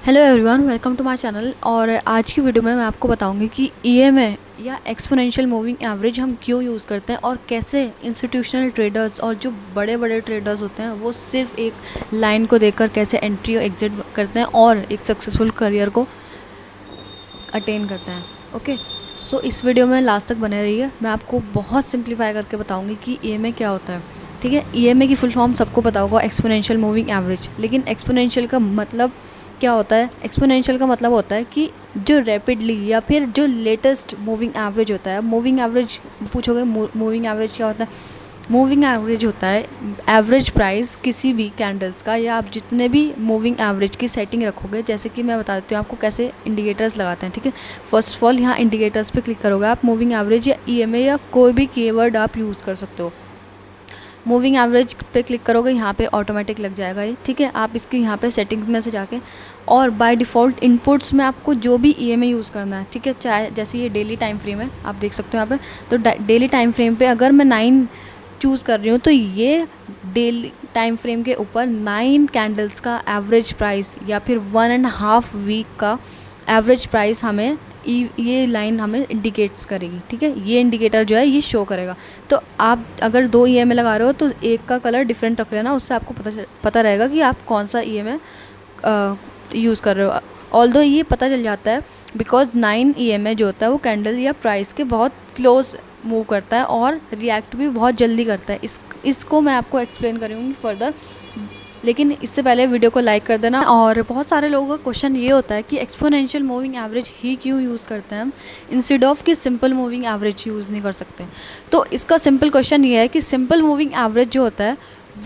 Hello everyone, welcome to my channel. और आज की वीडियो में मैं आपको बताऊंगी कि ईएमए या एक्सपोनेंशियल मूविंग एवरेज हम क्यों यूज़ करते हैं और कैसे इंस्टीट्यूशनल ट्रेडर्स और जो बड़े बड़े ट्रेडर्स होते हैं वो सिर्फ एक लाइन को देखकर कैसे एंट्री और एग्जिट करते हैं और एक सक्सेसफुल करियर को अटेन करते हैं। ओके, सो इस वीडियो में लास्ट तक बने रहिए। मैं आपको बहुत सिंप्लीफाई करके बताऊंगी कि ईएमए क्या होता है। ठीक है, ईएमए की फुल फॉर्म सबको पता होगा, एक्सपोनेंशियल मूविंग एवरेज। लेकिन एक्सपोनेंशियल का मतलब क्या होता है? एक्सपोनेंशियल का मतलब होता है कि जो रैपिडली या फिर जो लेटेस्ट मूविंग एवरेज होता है। मूविंग एवरेज पूछोगे, मूविंग एवरेज क्या होता है? मूविंग एवरेज होता है एवरेज प्राइस किसी भी कैंडल्स का, या आप जितने भी मूविंग एवरेज की सेटिंग रखोगे। जैसे कि मैं बता देती हूँ आपको कैसे इंडिकेटर्स लगाते हैं। ठीक है, फर्स्ट ऑफ ऑल यहाँ इंडिकेटर्स पे क्लिक करोगे आप। मूविंग एवरेज या ईएमए या कोई भी कीवर्ड आप यूज़ कर सकते हो। मूविंग एवरेज पे क्लिक करोगे, यहाँ पे ऑटोमेटिक लग जाएगा ये। ठीक है, आप इसकी यहाँ पे सेटिंग्स में से जाके और बाय डिफ़ॉल्ट इनपुट्स में आपको जो भी ईएमए यूज़ करना है। ठीक है, चाहे जैसे ये डेली टाइम फ्रेम है, आप देख सकते हो यहाँ पे। तो डेली टाइम फ्रेम पे अगर मैं 9 चूज़ कर रही हूँ तो ये डेली टाइम फ्रेम के ऊपर 9 कैंडल्स का एवरेज प्राइस या फिर 1.5 वीक का एवरेज प्राइस हमें ये लाइन हमें इंडिकेट्स करेगी। ठीक है, ये इंडिकेटर जो है ये शो करेगा। तो आप अगर 2 ईएमए लगा रहे हो तो एक का कलर डिफरेंट रख लेना, उससे आपको पता रहेगा कि आप कौन सा ईएमए यूज़ कर रहे हो। ऑल्दो ये पता चल जाता है बिकॉज 9 ईएमए जो होता है वो कैंडल या प्राइस के बहुत क्लोज मूव करता है और रिएक्ट भी बहुत जल्दी करता है। इसको मैं आपको एक्सप्लेन करूँगी फर्दर, लेकिन इससे पहले वीडियो को लाइक कर देना। और बहुत सारे लोगों का क्वेश्चन ये होता है कि एक्सपोनेंशियल मूविंग एवरेज ही क्यों यूज़ करते हैं हम, इंस्टेड ऑफ कि सिंपल मूविंग एवरेज यूज़ नहीं कर सकते। तो इसका सिंपल क्वेश्चन ये है कि सिंपल मूविंग एवरेज जो होता है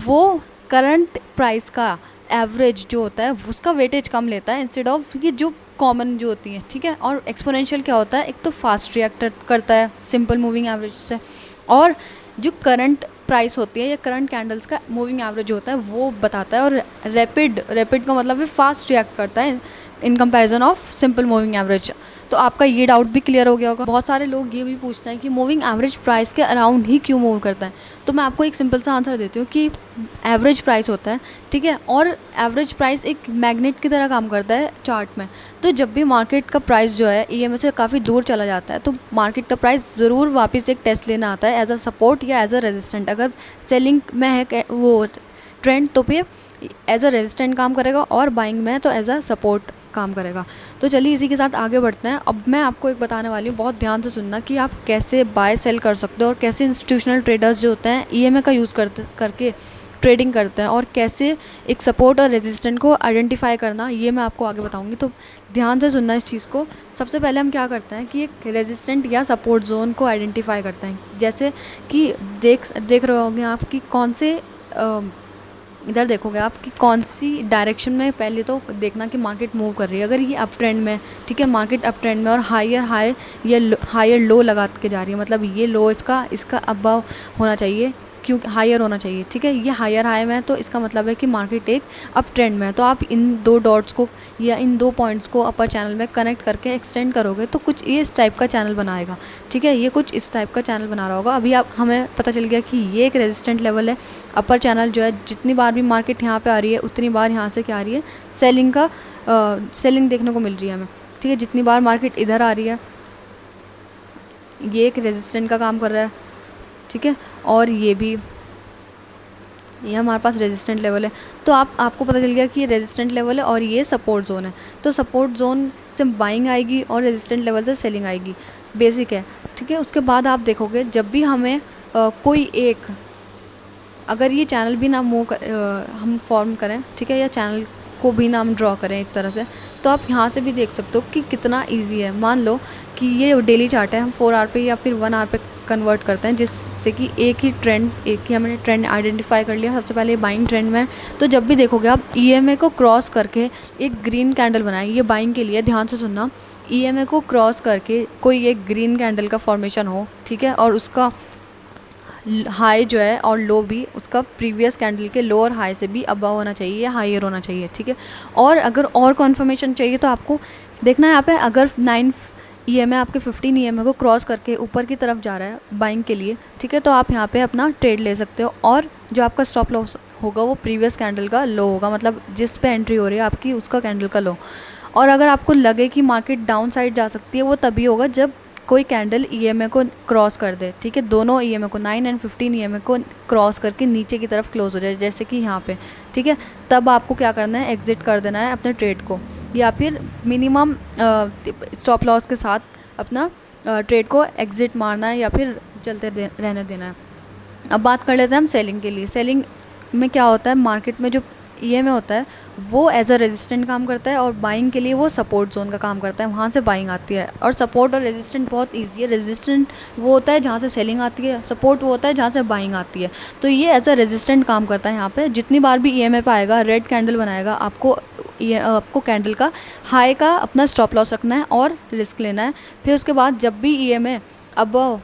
वो करंट प्राइस का एवरेज जो होता है उसका वेटेज कम लेता है इंस्टेड ऑफ ये जो कॉमन जो होती है। ठीक है, और एक्सपोनेंशियल क्या होता है? एक तो फास्ट रिएक्ट करता है सिंपल मूविंग एवरेज से, और जो करंट प्राइस होती है या करंट कैंडल्स का मूविंग एवरेज होता है वो बताता है। और रैपिड का मतलब है फास्ट रिएक्ट करता है in comparison of simple moving average. तो आपका ये डाउट भी क्लियर हो गया होगा। बहुत सारे लोग ये भी पूछते हैं कि मूविंग एवरेज प्राइस के अराउंड ही क्यों मूव करता है। तो मैं आपको एक सिंपल सा आंसर देती हूँ कि एवरेज प्राइस होता है। ठीक है, और एवरेज प्राइस एक मैग्नेट की तरह काम करता है चार्ट में। तो जब भी मार्केट का प्राइस जो है ईएमए से काफ़ी दूर चला जाता है तो मार्केट का प्राइस ज़रूर वापस एक टेस्ट लेना आता है एज अ सपोर्ट या एज अ रेजिस्टेंट। अगर सेलिंग में है वो ट्रेंड तो फिर एज अ रेजिस्टेंट काम करेगा, और बाइंग में है तो एज अ सपोर्ट काम करेगा। तो चलिए इसी के साथ आगे बढ़ते हैं। अब मैं आपको एक बताने वाली हूँ, बहुत ध्यान से सुनना, कि आप कैसे बाय सेल कर सकते हो और कैसे इंस्टीट्यूशनल ट्रेडर्स जो होते हैं ईएमए का यूज़ करके ट्रेडिंग करते हैं, और कैसे एक सपोर्ट और रेजिस्टेंट को आइडेंटिफाई करना, ये मैं आपको आगे बताऊंगी। तो ध्यान से सुनना इस चीज़ को। सबसे पहले हम क्या करते हैं कि एक रेजिस्टेंट या सपोर्ट जोन को आइडेंटिफाई करते हैं। जैसे कि देख रहे होंगे आप कि कौन से इधर देखोगे आप कि कौन सी डायरेक्शन में, पहले तो देखना कि मार्केट मूव कर रही है। अगर ये अप ट्रेंड में, ठीक है, मार्केट अप ट्रेंड में और हायर हाई या हायर लो लगा के जा रही है, मतलब ये लो इसका अबव होना चाहिए, क्योंकि हायर होना चाहिए। ठीक है, ये हायर हाई में है तो इसका मतलब है कि मार्केट एक अप ट्रेंड में है। तो आप इन 2 डॉट्स को या इन 2 पॉइंट्स को अपर चैनल में कनेक्ट करके एक्सटेंड करोगे तो कुछ ये इस टाइप का चैनल बनाएगा। ठीक है, ये कुछ इस टाइप का चैनल बना रहा होगा। अभी आप हमें पता चल गया कि ये एक रेजिस्टेंट लेवल है। अपर चैनल जो है, जितनी बार भी मार्केट यहाँ पे आ रही है उतनी बार यहाँ से क्या आ रही है, सेलिंग देखने को मिल रही है हमें। ठीक है, जितनी बार मार्केट इधर आ रही है ये एक रेजिस्टेंट का काम कर रहा है। ठीक है, और ये हमारे पास रेजिस्टेंट लेवल है। तो आपको पता चल गया कि ये रेजिस्टेंट लेवल है और ये सपोर्ट जोन है। तो सपोर्ट जोन से बाइंग आएगी और रेजिस्टेंट लेवल से सेलिंग आएगी, बेसिक है। ठीक है, उसके बाद आप देखोगे जब भी हमें कोई एक, अगर ये चैनल भी ना हम फॉर्म करें, ठीक है, या चैनल को भी ना हम ड्रॉ करें एक तरह से, तो आप यहाँ से भी देख सकते हो कि कितना इजी है। मान लो कि ये डेली चार्ट है, हम 4 आवर पे या फिर 1 आवर पे कन्वर्ट करते हैं, जिससे कि एक ही हमने ट्रेंड आइडेंटिफाई कर लिया। सबसे पहले बाइंग ट्रेंड में है, तो जब भी देखोगे आप ईएमए को क्रॉस करके एक ग्रीन कैंडल बनाए, ये बाइंग के लिए, ध्यान से सुनना। ईएमए को क्रॉस करके कोई एक ग्रीन कैंडल का फॉर्मेशन हो, ठीक है, और उसका हाई जो है और लो भी उसका प्रीवियस कैंडल के लो और हाई से भी अबव होना चाहिए या हायर होना चाहिए। ठीक है, और अगर और कन्फर्मेशन चाहिए तो आपको देखना है यहाँ पे, अगर 9 ईएमए आपके 15 ईएमए को क्रॉस करके ऊपर की तरफ जा रहा है बाइंग के लिए, ठीक है, तो आप यहाँ पे अपना ट्रेड ले सकते हो। और जो आपका स्टॉप लॉस होगा वो प्रीवियस कैंडल का लो होगा, मतलब जिस पे एंट्री हो रही है आपकी उसका कैंडल का लो। और अगर आपको लगे कि मार्केट डाउन साइड जा सकती है, वो तभी होगा जब कोई कैंडल ईएमए को क्रॉस कर दे, ठीक है, दोनों ईएमए को 9 एंड 15 ईएमए को क्रॉस करके नीचे की तरफ क्लोज हो जाए, जैसे कि यहाँ पे, ठीक है। तब आपको क्या करना है, एग्जिट कर देना है अपने ट्रेड को, या फिर मिनिमम स्टॉप लॉस के साथ अपना ट्रेड को एग्जिट मारना है या फिर चलते रहने देना है। अब बात कर लेते हैं हम सेलिंग के लिए। सेलिंग में क्या होता है, मार्केट में जो ईएमए होता है वो एज अ रेजिस्टेंट काम करता है, और बाइंग के लिए वो सपोर्ट जोन का काम करता है, वहाँ से बाइंग आती है। और सपोर्ट और रेजिस्टेंट बहुत इजी है। रेजिस्टेंट वो होता है जहाँ से सेलिंग आती है, सपोर्ट वो होता है जहाँ से बाइंग आती है। तो ये एज अ रेजिस्टेंट काम करता है। यहाँ पे जितनी बार भी ईएमए पे आएगा, रेड कैंडल बनाएगा, आपको कैंडल का हाई का अपना स्टॉप लॉस रखना है और रिस्क लेना है। फिर उसके बाद जब भी ईएमए अबव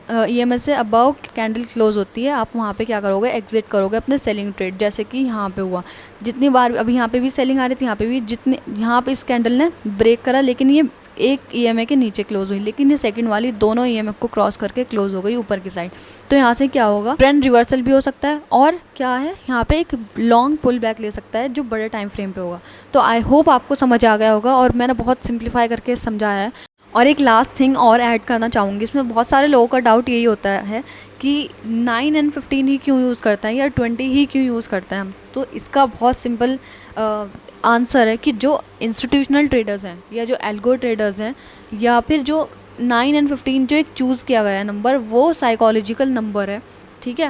ईएमए से अबव कैंडल क्लोज होती है, आप वहाँ पे क्या करोगे, एग्जिट करोगे अपने सेलिंग ट्रेड, जैसे कि यहाँ पे हुआ। जितनी बार अभी यहाँ पे भी सेलिंग आ रही थी, यहाँ पे भी जितने, यहाँ पे इस कैंडल ने ब्रेक करा, लेकिन ये एक ईएमए के नीचे क्लोज हुई, लेकिन ये सेकंड वाली दोनों ईएमए को क्रॉस करके क्लोज हो गई ऊपर की साइड। तो यहाँ से क्या होगा, ट्रेंड रिवर्सल भी हो सकता है, और क्या है, यहाँ पे एक लॉन्ग पुल बैक ले सकता है जो बड़े टाइम फ्रेम पे होगा। तो आई होप आपको समझ आ गया होगा, और मैंने बहुत सिंप्लीफाई करके समझाया है। और एक लास्ट थिंग और ऐड करना चाहूँगी, इसमें बहुत सारे लोगों का डाउट यही होता है कि 9 एंड 15 ही क्यों यूज़ करते हैं या 20 ही क्यों यूज़ करते हैं हम। तो इसका बहुत सिंपल आंसर है कि जो इंस्टीट्यूशनल ट्रेडर्स हैं या जो एल्गो ट्रेडर्स हैं, या फिर जो 9 एंड 15 जो एक चूज़ किया गया है नंबर, वो साइकोलॉजिकल नंबर है, ठीक है।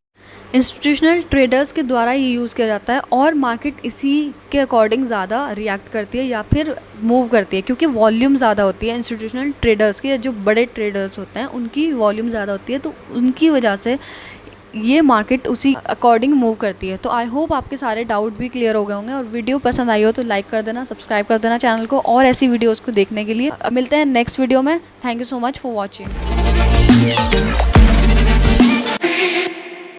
इंस्टीट्यूशनल ट्रेडर्स के द्वारा ये यूज़ किया जाता है, और मार्केट इसी के अकॉर्डिंग ज़्यादा रिएक्ट करती है या फिर मूव करती है, क्योंकि वॉल्यूम ज़्यादा होती है इंस्टीट्यूशनल ट्रेडर्स की, जो बड़े ट्रेडर्स होते हैं उनकी वॉल्यूम ज़्यादा होती है, तो उनकी वजह से ये मार्केट उसी अकॉर्डिंग मूव करती है। तो आई होप आपके सारे डाउट भी क्लियर हो गए होंगे, और वीडियो पसंद आई हो तो लाइक कर देना, सब्सक्राइब कर देना चैनल को, और ऐसी वीडियोज़ को देखने के लिए। मिलते हैं नेक्स्ट वीडियो में। Thank you so much for watching.